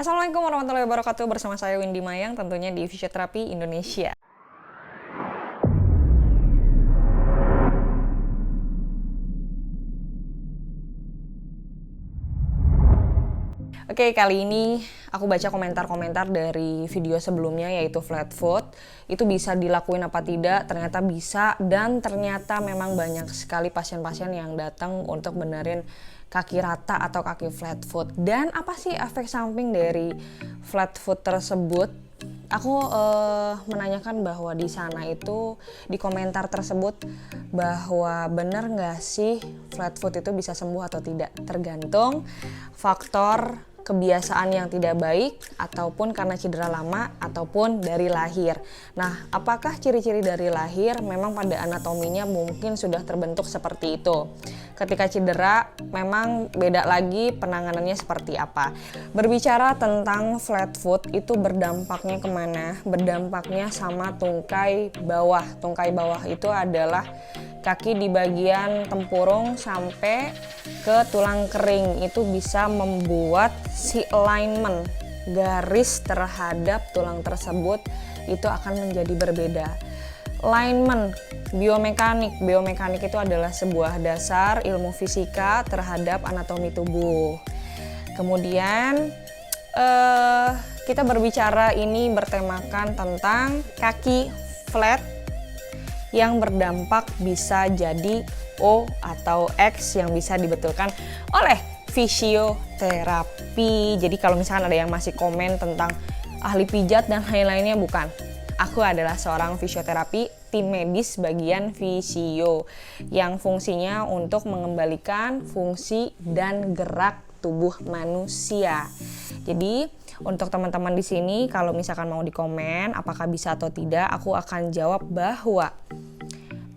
Assalamualaikum warahmatullahi wabarakatuh, bersama saya Windy Mayang tentunya di Fisioterapi Indonesia. Oke, kali ini aku baca komentar-komentar dari video sebelumnya yaitu flat foot. Itu bisa dilakuin apa tidak? Ternyata bisa, dan ternyata memang banyak sekali pasien-pasien yang datang untuk benerin kaki rata atau kaki flat foot. Dan apa sih efek samping dari flat foot tersebut? Aku menanyakan bahwa di sana itu di komentar tersebut bahwa benar nggak sih flat foot itu bisa sembuh atau tidak, tergantung faktor kebiasaan yang tidak baik ataupun karena cedera lama ataupun dari lahir. Nah, apakah ciri-ciri dari lahir? Memang pada anatominya mungkin sudah terbentuk seperti itu. Ketika cedera memang beda lagi penanganannya seperti apa. Berbicara tentang flat foot itu berdampaknya kemana? Berdampaknya sama tungkai bawah. Tungkai bawah itu adalah kaki di bagian tempurung sampai ke tulang kering. Itu bisa membuat si alignment garis terhadap tulang tersebut itu akan menjadi berbeda. Alignment biomekanik itu adalah sebuah dasar ilmu fisika terhadap anatomi tubuh. Kemudian kita berbicara ini bertemakan tentang kaki flat yang berdampak bisa jadi O atau X yang bisa dibetulkan oleh fisioterapi. Jadi kalau misalkan ada yang masih komen tentang ahli pijat dan lain-lainnya, bukan. Aku adalah seorang fisioterapi, tim medis bagian fisio yang fungsinya untuk mengembalikan fungsi dan gerak tubuh manusia. Jadi untuk teman-teman di sini kalau misalkan mau dikomen apakah bisa atau tidak, aku akan jawab bahwa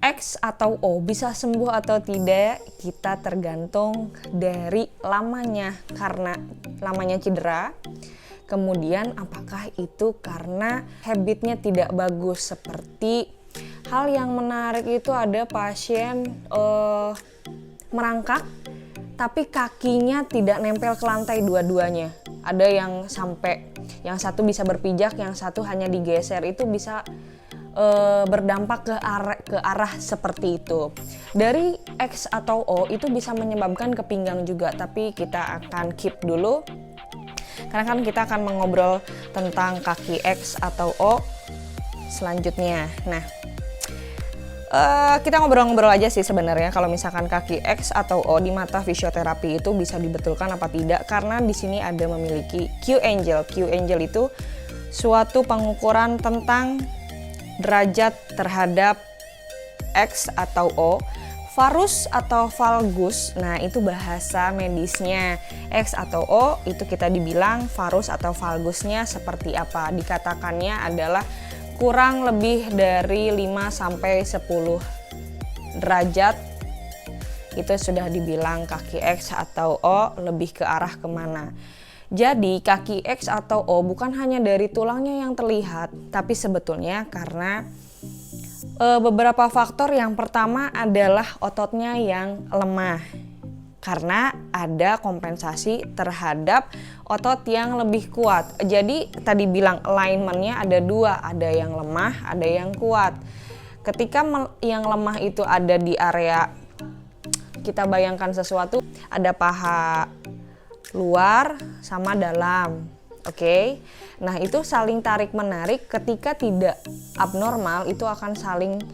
X atau O bisa sembuh atau tidak kita tergantung dari lamanya, karena lamanya cedera. Kemudian apakah itu karena habitnya tidak bagus. Seperti hal yang menarik itu ada pasien merangkak tapi kakinya tidak nempel ke lantai dua-duanya. Ada yang sampai yang satu bisa berpijak, yang satu hanya digeser. Itu bisa berdampak ke arah seperti itu. Dari X atau O itu bisa menyebabkan ke pinggang juga, tapi kita akan keep dulu karena kan kita akan mengobrol tentang kaki X atau O selanjutnya. Nah, kita ngobrol-ngobrol aja sih sebenarnya kalau misalkan kaki X atau O di mata fisioterapi itu bisa dibetulkan apa tidak, karena di sini ada memiliki Q-Angel. Q-Angel itu suatu pengukuran tentang derajat terhadap X atau O. Varus atau valgus, nah itu bahasa medisnya. X atau O itu kita dibilang varus atau valgusnya seperti apa. Dikatakannya adalah kurang lebih dari 5 sampai 10 derajat. Itu sudah dibilang kaki X atau O lebih ke arah kemana. Jadi kaki X atau O bukan hanya dari tulangnya yang terlihat, tapi sebetulnya karena beberapa faktor. Yang pertama adalah ototnya yang lemah, karena ada kompensasi terhadap otot yang lebih kuat. Jadi tadi bilang alignmentnya ada dua, ada yang lemah, ada yang kuat. Ketika yang lemah itu ada di area, kita bayangkan sesuatu, ada paha luar sama dalam. Oke. Nah, itu saling tarik menarik. Ketika tidak abnormal itu akan saling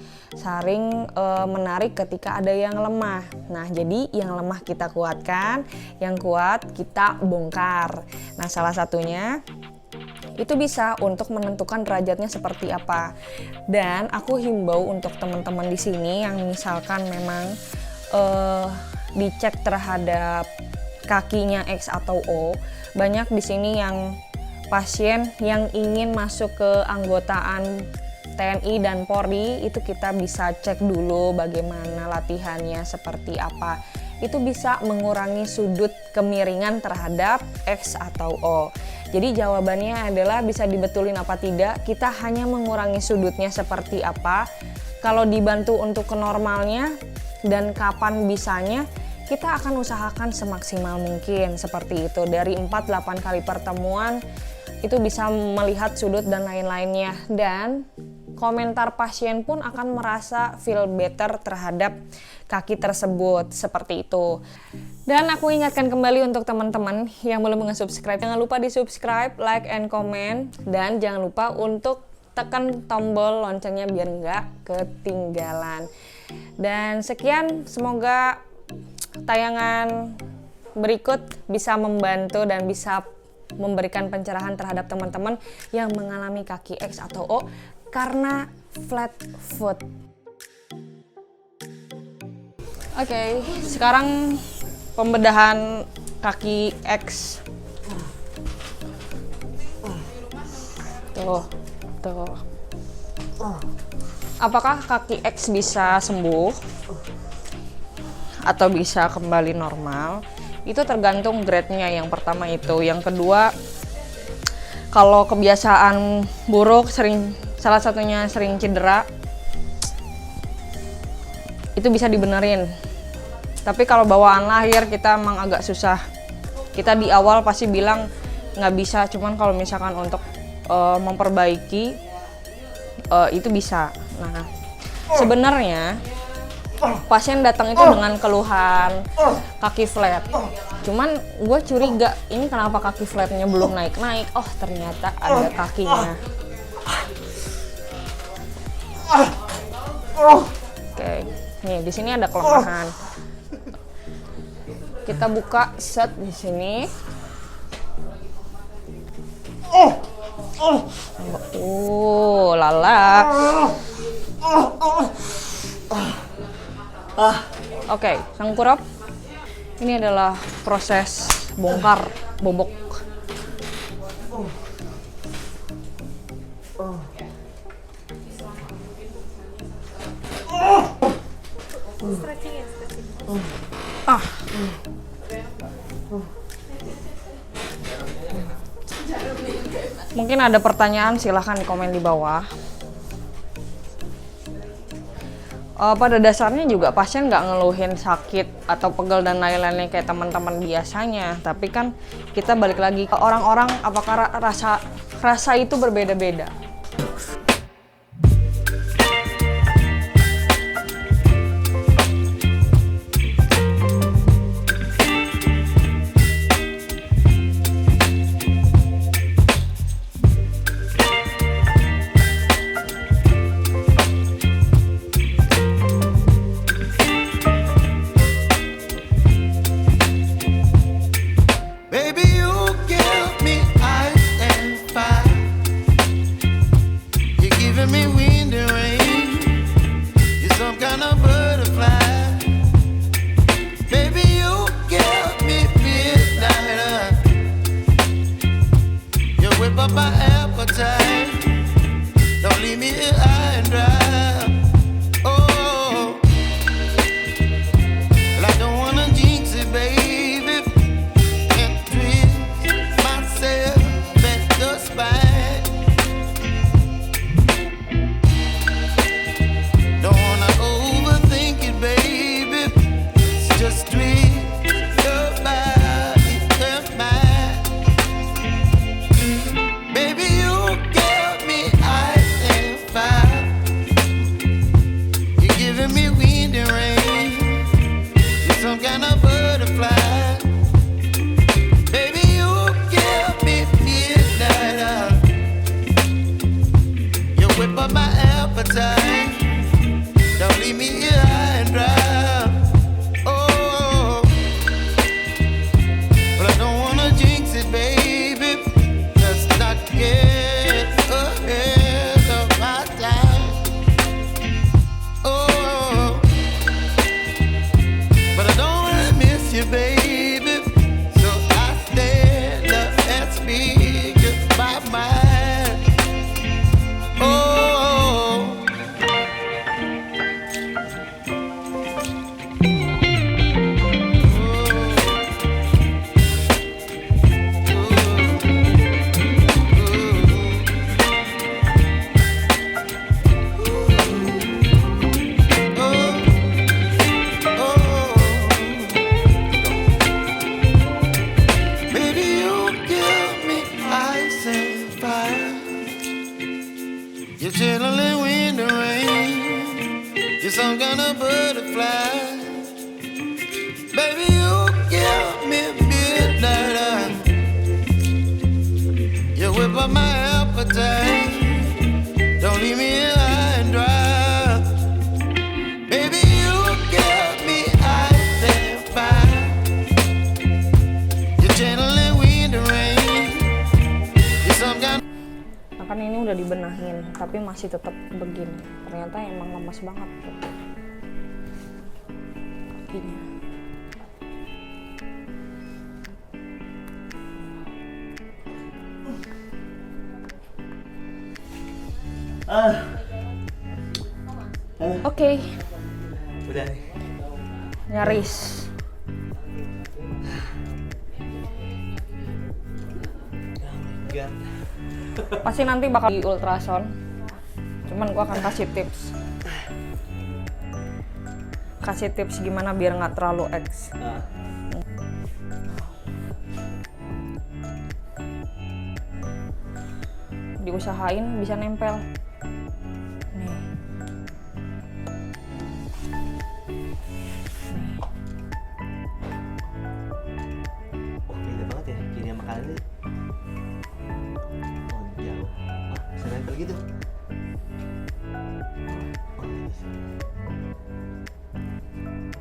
menarik ketika ada yang lemah. Nah, jadi yang lemah kita kuatkan, yang kuat kita bongkar. Nah, salah satunya itu bisa untuk menentukan derajatnya seperti apa. Dan aku himbau untuk teman-teman di sini yang misalkan memang dicek terhadap kakinya X atau O. Banyak di sini yang pasien yang ingin masuk ke anggotaan TNI dan Polri, itu kita bisa cek dulu bagaimana latihannya seperti apa. Itu bisa mengurangi sudut kemiringan terhadap X atau O. Jadi jawabannya adalah bisa dibetulin apa tidak, kita hanya mengurangi sudutnya seperti apa. Kalau dibantu untuk ke normalnya dan kapan bisanya, kita akan usahakan semaksimal mungkin seperti itu. Dari 4-8 kali pertemuan itu bisa melihat sudut dan lain-lainnya, dan komentar pasien pun akan merasa feel better terhadap kaki tersebut, seperti itu. Dan aku ingatkan kembali untuk teman-teman yang belum nge-subscribe, jangan lupa di-subscribe, like, and comment, dan jangan lupa untuk tekan tombol loncengnya biar nggak ketinggalan. Dan sekian, semoga tayangan berikut bisa membantu dan bisa memberikan pencerahan terhadap teman-teman yang mengalami kaki X atau O karena flat foot. Oke, sekarang pembedahan kaki X. Tuh. Apakah kaki X bisa sembuh atau bisa kembali normal? Itu tergantung grade-nya. Yang pertama itu. Yang kedua, kalau kebiasaan buruk, salah satunya sering cedera, itu bisa dibenerin. Tapi kalau bawaan lahir kita emang agak susah. Kita di awal pasti bilang nggak bisa, cuman kalau misalkan untuk memperbaiki itu bisa. Nah, sebenarnya pasien datang itu dengan keluhan kaki flat. Cuman gue curiga, ini kenapa kaki flatnya belum naik-naik? Oh, ternyata ada kakinya. Oke, nih di sini ada kelemahan. Kita buka set di sini. Lala. Oke, tengkurap. Ini adalah proses bongkar bobok. Mungkin ada pertanyaan, silahkan di komen di bawah. Pada dasarnya juga pasien nggak ngeluhin sakit atau pegel dan lain-lainnya kayak teman-teman biasanya. Tapi kan kita balik lagi ke orang-orang, apakah rasa itu berbeda-beda. You're chilling in the rain. You're some kind of butterfly. Baby, you give me midnight. You whip up my appetite. Don't leave me here high and dry. Baby, you give me ice and fire. You're channeling wind and rain. You're some kind. Nah, kan ini udah dibenahin, tapi masih tetap begini. Ternyata emang lemas banget tuh kakinya. Oke. Udah nih. Nyaris. Enggak. Pasti nanti bakal di ultrasound. Cuman gua akan kasih tips. Kasih tips gimana biar nggak terlalu X. Diusahain bisa nempel. Nih. Oh, beda banget ya gini sama kalian nih. Oh, jauh. Wah, bisa nempel gitu. Oh, bisa.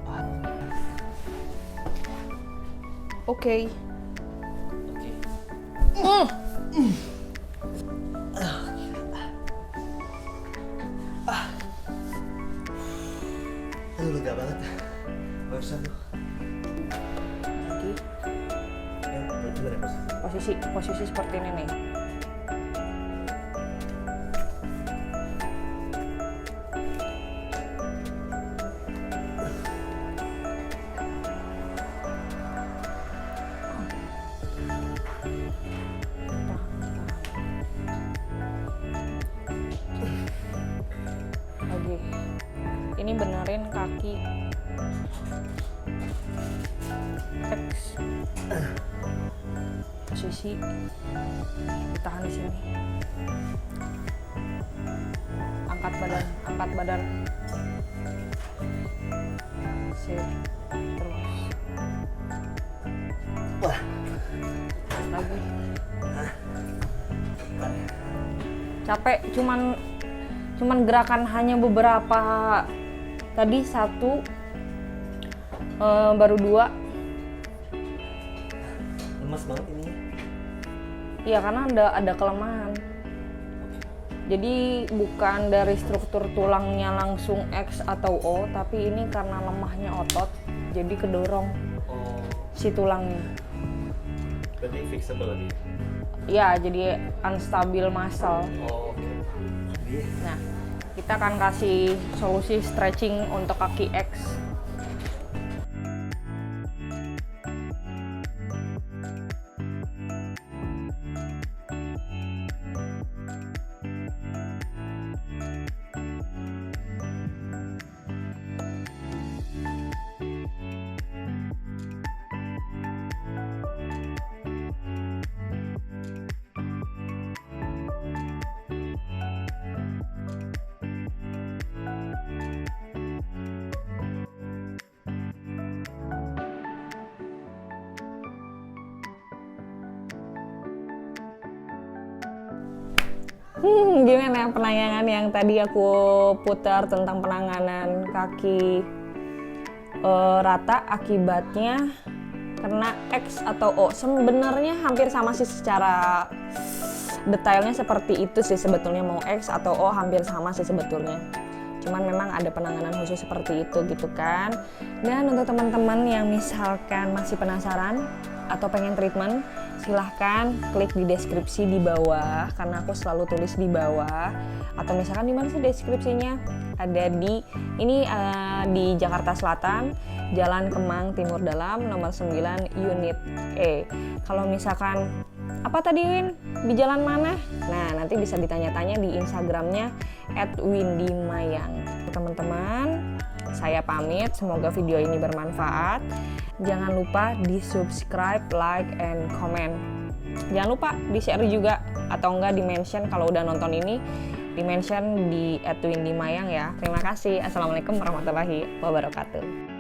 Wah. Oke. Aduh, lega banget. Barusan tuh. Lagi Itu ada posisi. posisi seperti ini nih. Lagi. Ini benerin kaki X. Posisi ditahan di sini. Angkat badan. Sip. Terus. Wah. Lagi. Capek, cuman gerakan hanya beberapa. Tadi 1, baru 2. Lemas banget ini. Iya, karena ada kelemahan. Jadi bukan dari struktur tulangnya langsung X atau O, tapi ini karena lemahnya otot, jadi kedorong Oh, si tulangnya. berarti fixable lagi. Ya, jadi unstabil muscle. Oh, oke. Iya. Nah, kita akan kasih solusi stretching untuk kaki X. Gimana penanganan yang tadi aku putar tentang penanganan kaki rata akibatnya kena X atau O? Sebenarnya hampir sama sih, secara detailnya seperti itu sih sebetulnya, mau X atau O hampir sama sih sebetulnya. Cuman memang ada penanganan khusus seperti itu gitu kan. Dan untuk teman-teman yang misalkan masih penasaran atau pengen treatment, silahkan klik di deskripsi di bawah, karena aku selalu tulis di bawah. Atau misalkan di mana sih deskripsinya? Ada di di Jakarta Selatan, Jalan Kemang Timur Dalam, nomor 9, unit E. Kalau misalkan apa tadi Win? Di jalan mana? Nah, nanti bisa ditanya-tanya di Instagramnya @windymayang. Teman-teman, saya pamit. Semoga video ini bermanfaat. Jangan lupa di subscribe, like, and comment. Jangan lupa di-share juga atau enggak di-mention kalau udah nonton ini, di-mention di @windymayang ya. Terima kasih. Assalamualaikum warahmatullahi wabarakatuh.